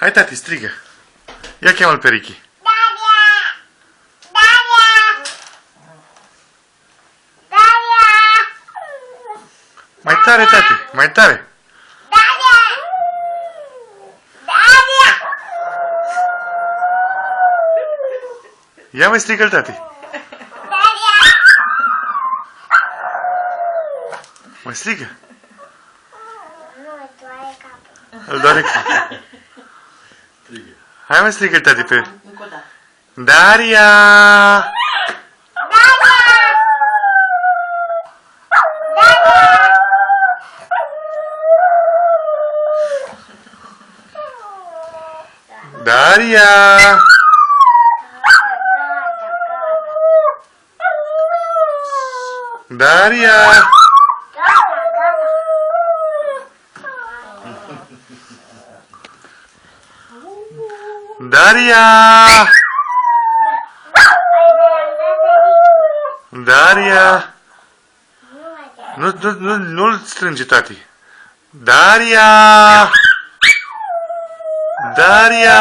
Hai, tati, strigă. Ia cheamă-l pe Ricky. Mai tare, tati, mai tare. Ia mai strigă-l, tati. Mai strigă. Îl doare capul. Hai mai strigă-l, tati, pe... Daria! Daria! Daria! Daria! Daria! Nu-l strânge, tati. Daria! Daria!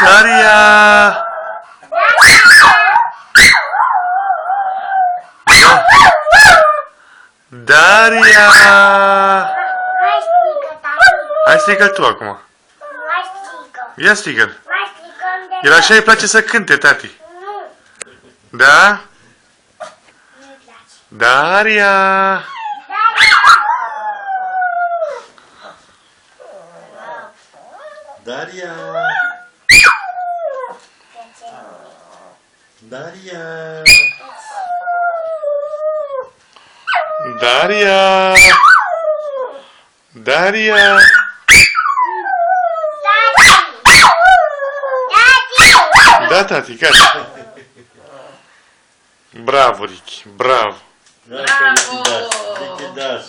Daria! Daria! Hai strigă-l tu acum. Ia strigă-l. El așa îi place să cânte, tati. Da? Daria! Daria! Daria! Daria! Daria! Da, tati, gata. Bravo, Ricky, bravo. Bravo! Lichidaș!